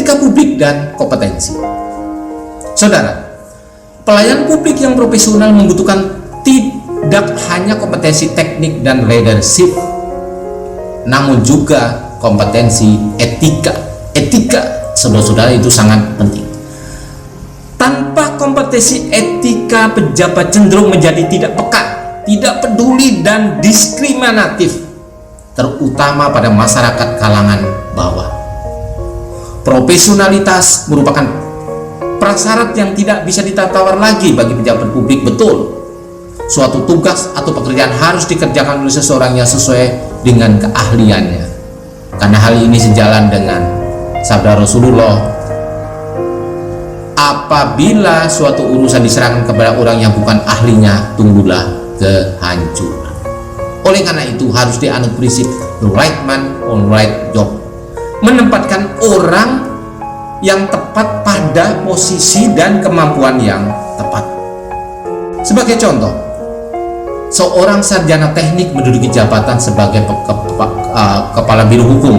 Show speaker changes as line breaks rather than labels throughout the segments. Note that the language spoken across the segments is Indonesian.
etika publik dan kompetensi. Saudara, pelayan publik yang profesional membutuhkan tidak hanya kompetensi teknik dan leadership, namun juga kompetensi etika. Etika, saudara-saudara, itu sangat penting. Tanpa kompetensi etika, pejabat cenderung menjadi tidak peka, tidak peduli, dan diskriminatif, terutama pada masyarakat kalangan bawah. Profesionalitas merupakan prasyarat yang tidak bisa ditawar lagi bagi pejabat publik. Betul, suatu tugas atau pekerjaan harus dikerjakan oleh seseorang yang sesuai dengan keahliannya, karena hal ini sejalan dengan sabda Rasulullah, apabila suatu urusan diserahkan kepada orang yang bukan ahlinya, tunggulah kehancuran. Oleh karena itu harus dianut prinsip the right man on right job, menempatkan orang yang tepat pada posisi dan kemampuan yang tepat. Sebagai contoh, seorang sarjana teknik menduduki jabatan sebagai kepala biro hukum,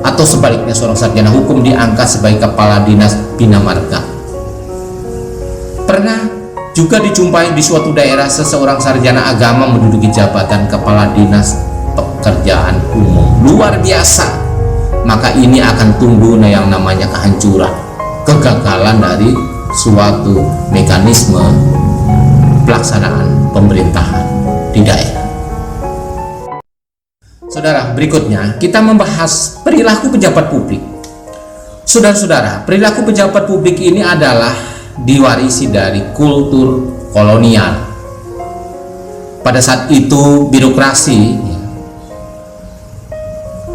atau sebaliknya seorang sarjana hukum diangkat sebagai kepala dinas bina marga. Pernah juga dijumpai di suatu daerah seseorang sarjana agama menduduki jabatan kepala dinas pekerjaan umum. Luar biasa. Maka ini akan tumbuh yang namanya kehancuran, kegagalan dari suatu mekanisme pelaksanaan pemerintahan di daerah. Saudara, berikutnya kita membahas perilaku pejabat publik. Saudara-saudara, perilaku pejabat publik ini adalah diwarisi dari kultur kolonial. Pada saat itu birokrasi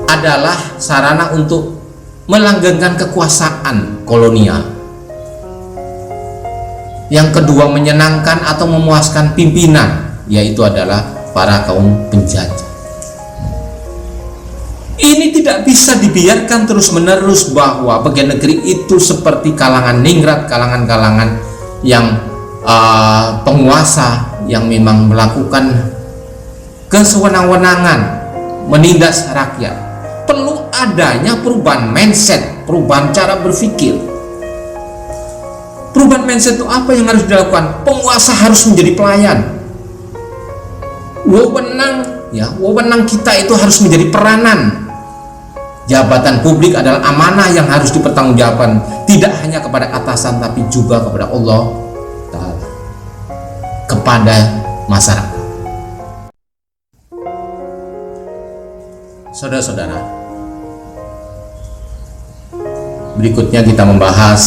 adalah sarana untuk melanggengkan kekuasaan kolonial. Yang kedua, menyenangkan atau memuaskan pimpinan, yaitu adalah para kaum penjajah. Ini tidak bisa dibiarkan terus-menerus bahwa bagian negeri itu seperti kalangan ningrat, kalangan-kalangan yang penguasa yang memang melakukan kesewenang-wenangan, menindas rakyat. Perlu adanya perubahan mindset, perubahan cara berpikir. Perubahan mindset itu apa yang harus dilakukan? Penguasa harus menjadi pelayan. Wewenang kita itu harus menjadi peranan. Jabatan publik adalah amanah yang harus dipertanggungjawabkan, tidak hanya kepada atasan tapi juga kepada Allah Ta'ala, kepada masyarakat. Saudara-saudara, berikutnya kita membahas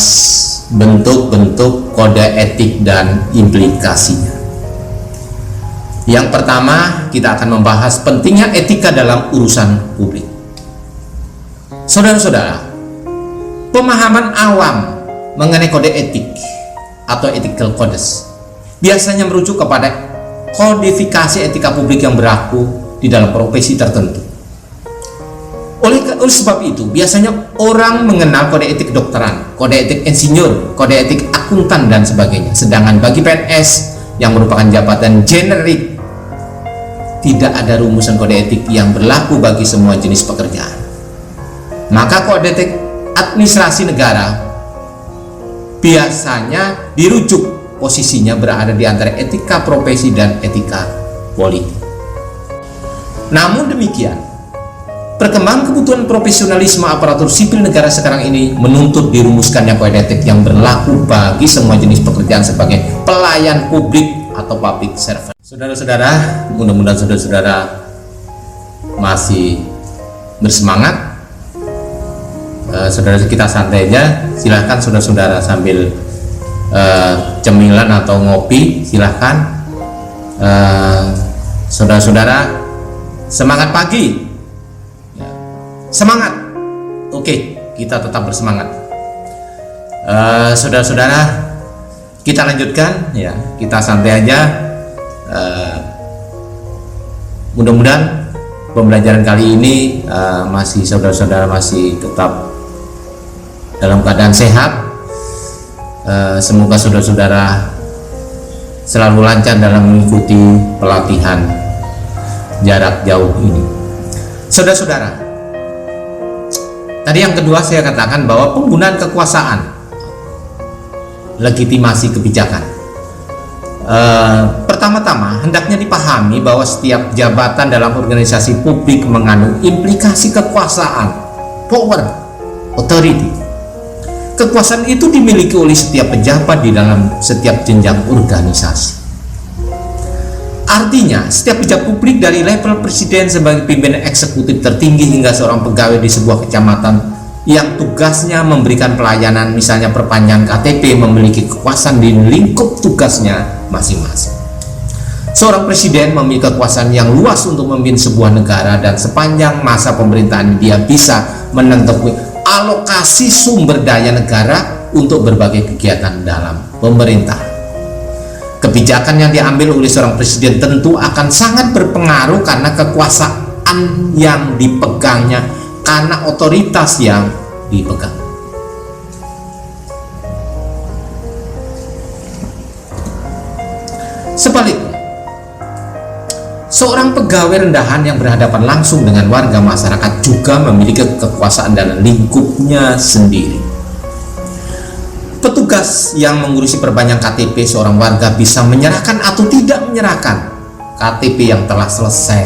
bentuk-bentuk kode etik dan implikasinya. Yang pertama, kita akan membahas pentingnya etika dalam urusan publik. Saudara-saudara, pemahaman awam mengenai kode etik atau ethical codes biasanya merujuk kepada kodifikasi etika publik yang berlaku di dalam profesi tertentu. Oleh sebab itu, biasanya orang mengenal kode etik kedokteran, kode etik insinyur, kode etik akuntan, dan sebagainya. Sedangkan bagi PNS yang merupakan jabatan generik, tidak ada rumusan kode etik yang berlaku bagi semua jenis pekerjaan. Maka kode etik administrasi negara biasanya dirujuk, posisinya berada di antara etika profesi dan etika politik. Namun demikian, perkembangan kebutuhan profesionalisme aparatur sipil negara sekarang ini menuntut dirumuskannya kode etik yang berlaku bagi semua jenis pekerjaan sebagai pelayan publik atau public servant. Saudara-saudara, mudah-mudahan saudara-saudara masih bersemangat. Saudara kita santai aja, silahkan saudara-saudara sambil cemilan atau ngopi, silahkan. Saudara-saudara, semangat pagi. Semangat. Oke, kita tetap bersemangat. Saudara-saudara, kita lanjutkan ya, kita santai aja. Mudah-mudahan pembelajaran kali ini masih saudara-saudara masih tetap dalam keadaan sehat. Semoga saudara-saudara selalu lancar dalam mengikuti pelatihan jarak jauh ini. Saudara-saudara, Tadi yang kedua saya katakan bahwa penggunaan kekuasaan, legitimasi kebijakan. Pertama-tama hendaknya dipahami bahwa setiap jabatan dalam organisasi publik mengandung implikasi kekuasaan, power, authority. Kekuasaan itu dimiliki oleh setiap pejabat di dalam setiap jenjang organisasi. Artinya, setiap pejabat publik dari level presiden sebagai pimpinan eksekutif tertinggi hingga seorang pegawai di sebuah kecamatan yang tugasnya memberikan pelayanan, misalnya perpanjangan KTP, memiliki kekuasaan di lingkup tugasnya masing-masing. Seorang presiden memiliki kekuasaan yang luas untuk memimpin sebuah negara, dan sepanjang masa pemerintahan dia bisa menentukan alokasi sumber daya negara untuk berbagai kegiatan dalam pemerintahan. Kebijakan yang diambil oleh seorang presiden tentu akan sangat berpengaruh karena kekuasaan yang dipegangnya, karena otoritas yang dipegang. Sebaliknya, seorang pegawai rendahan yang berhadapan langsung dengan warga masyarakat juga memiliki kekuasaan dalam lingkupnya sendiri. Petugas yang mengurusi perpanjangan KTP seorang warga bisa menyerahkan atau tidak menyerahkan KTP yang telah selesai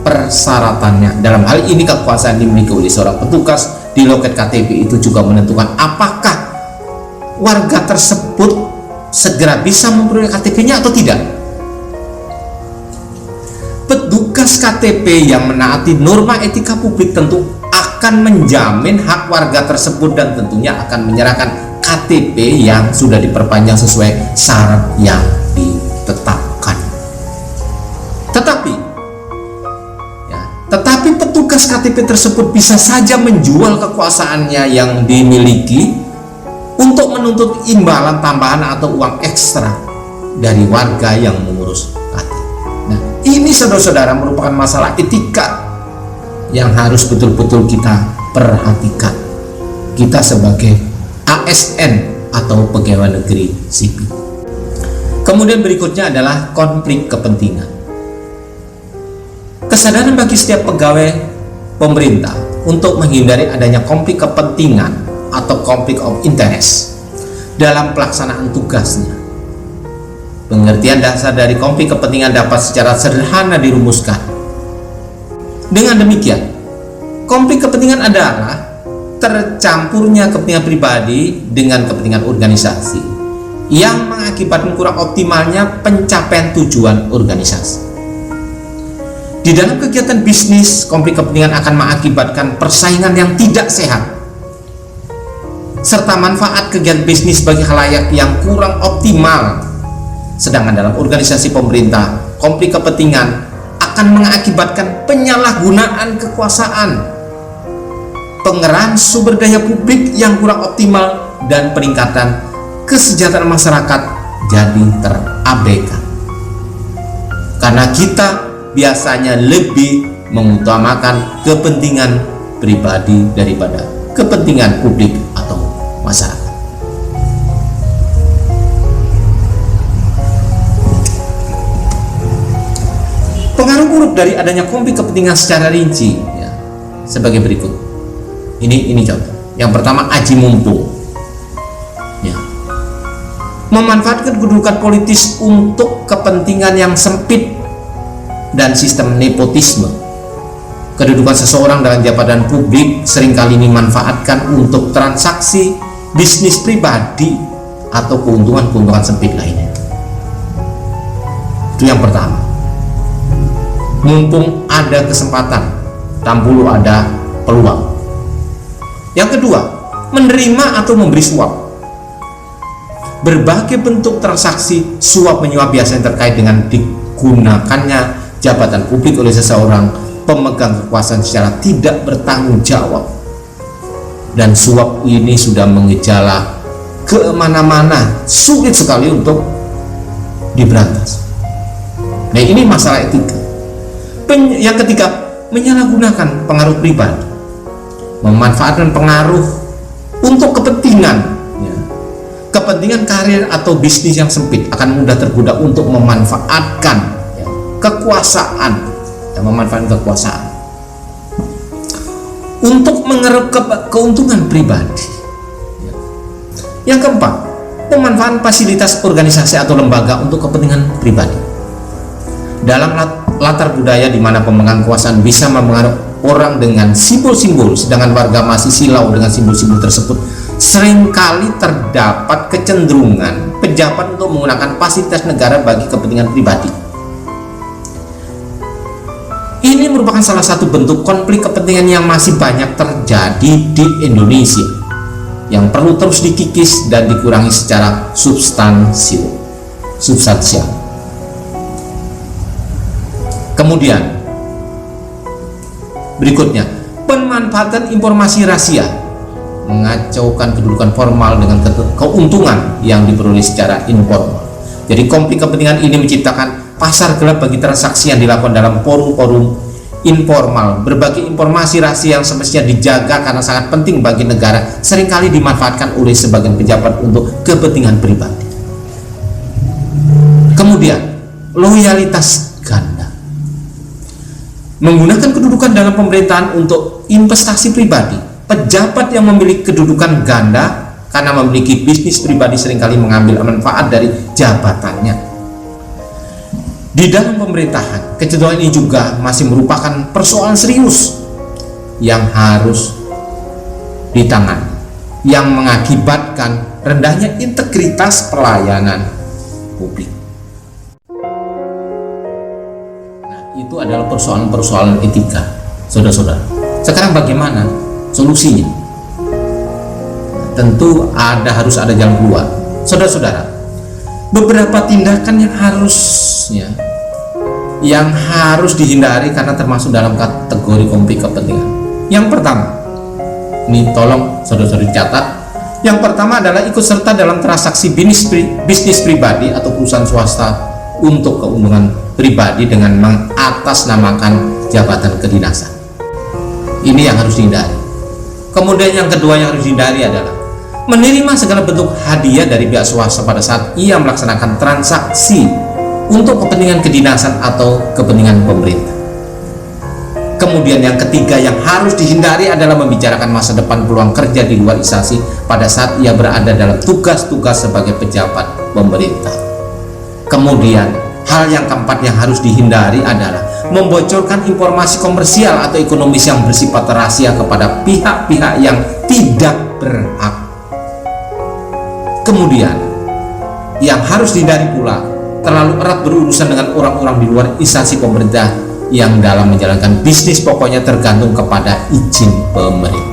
persyaratannya. Dalam hal ini kekuasaan dimiliki oleh seorang petugas di loket KTP itu juga menentukan apakah warga tersebut segera bisa memperoleh KTP-nya atau tidak. Petugas KTP yang menaati norma etika publik tentu akan menjamin hak warga tersebut dan tentunya akan menyerahkan KTP yang sudah diperpanjang sesuai syarat yang ditetapkan. Tetapi petugas KTP tersebut bisa saja menjual kekuasaannya yang dimiliki untuk menuntut imbalan tambahan atau uang ekstra dari warga yang mengurus KTP. Nah, ini saudara-saudara merupakan masalah etika yang harus betul-betul kita perhatikan. Kita sebagai ASN atau pegawai negeri sipil. Kemudian berikutnya adalah konflik kepentingan. Kesadaran bagi setiap pegawai pemerintah untuk menghindari adanya konflik kepentingan atau konflik of interest dalam pelaksanaan tugasnya. Pengertian dasar dari konflik kepentingan dapat secara sederhana dirumuskan. Dengan demikian, konflik kepentingan adalah tercampurnya kepentingan pribadi dengan kepentingan organisasi yang mengakibatkan kurang optimalnya pencapaian tujuan organisasi. Di dalam kegiatan bisnis, konflik kepentingan akan mengakibatkan persaingan yang tidak sehat, serta manfaat kegiatan bisnis bagi khalayak yang kurang optimal. Sedangkan dalam organisasi pemerintah, konflik kepentingan akan mengakibatkan penyalahgunaan kekuasaan, pengerahan sumber daya publik yang kurang optimal, dan peningkatan kesejahteraan masyarakat jadi terabaikan. Karena kita biasanya lebih mengutamakan kepentingan pribadi daripada kepentingan publik atau masyarakat. Pengaruh buruk dari adanya konflik kepentingan secara rinci ya, sebagai berikut. Ini contoh. Yang pertama, aji mumpung. Ya. Memanfaatkan kedudukan politis untuk kepentingan yang sempit dan sistem nepotisme. Kedudukan seseorang dalam jabatan publik seringkali dimanfaatkan untuk transaksi bisnis pribadi atau keuntungan-keuntungan sempit lainnya. Itu yang pertama. Mumpung ada kesempatan, tambulu ada peluang. Yang kedua, menerima atau memberi suap. Berbagai bentuk transaksi suap menyuap biasanya terkait dengan digunakannya jabatan publik oleh seseorang pemegang kekuasaan secara tidak bertanggung jawab. Dan suap ini sudah mengejala kemana-mana, sulit sekali untuk diberantas. Nah, ini masalah etika. Yang ketiga, menyalahgunakan pengaruh pribadi, memanfaatkan pengaruh untuk kepentingan ya, kepentingan karir atau bisnis yang sempit, akan mudah tergoda untuk memanfaatkan ya, kekuasaan dan memanfaatkan kekuasaan. untuk mengeruk keuntungan pribadi. Yang keempat, pemanfaatan fasilitas organisasi atau lembaga untuk kepentingan pribadi. Dalam latar budaya di mana pemegang kekuasaan bisa mempengaruhi orang dengan simbol-simbol, sedangkan warga masih silau dengan simbol-simbol tersebut, seringkali terdapat kecenderungan pejabat untuk menggunakan fasilitas negara bagi kepentingan pribadi. Ini merupakan salah satu bentuk konflik kepentingan yang masih banyak terjadi di Indonesia, yang perlu terus dikikis dan dikurangi secara substansial. Kemudian berikutnya, pemanfaatan informasi rahasia, mengacaukan kedudukan formal dengan keuntungan yang diperoleh secara informal. Jadi konflik kepentingan ini menciptakan pasar gelap bagi transaksi yang dilakukan dalam forum-forum informal. Berbagai informasi rahasia yang semestinya dijaga karena sangat penting bagi negara seringkali dimanfaatkan oleh sebagian pejabat untuk kepentingan pribadi. Kemudian, loyalitas ganda, menggunakan kedudukan dalam pemerintahan untuk investasi pribadi. Pejabat yang memiliki kedudukan ganda karena memiliki bisnis pribadi seringkali mengambil manfaat dari jabatannya. Di dalam pemerintahan, kecenderungan ini juga masih merupakan persoalan serius yang harus ditangani, yang mengakibatkan rendahnya integritas pelayanan publik. Nah, itu adalah persoalan-persoalan etika, saudara-saudara. Sekarang bagaimana solusinya? Tentu harus ada jalan keluar, saudara-saudara. Beberapa tindakan yang harus dihindari karena termasuk dalam kategori konflik kepentingan. Yang pertama, ini tolong saudara-saudara dicatat. Yang pertama adalah ikut serta dalam transaksi bisnis pribadi atau perusahaan swasta untuk keuntungan pribadi dengan mengatasnamakan jabatan kedinasan. Ini yang harus dihindari. Kemudian yang kedua yang harus dihindari adalah menerima segala bentuk hadiah dari pihak swasta pada saat ia melaksanakan transaksi untuk kepentingan kedinasan atau kepentingan pemerintah. Kemudian yang ketiga yang harus dihindari adalah membicarakan masa depan peluang kerja di luar instansi pada saat ia berada dalam tugas-tugas sebagai pejabat pemerintah. Kemudian hal yang keempat yang harus dihindari adalah membocorkan informasi komersial atau ekonomis yang bersifat rahasia kepada pihak-pihak yang tidak berhak. Kemudian yang harus dihindari pula terlalu erat berurusan dengan orang-orang di luar instansi pemerintah yang dalam menjalankan bisnis pokoknya tergantung kepada izin pemerintah.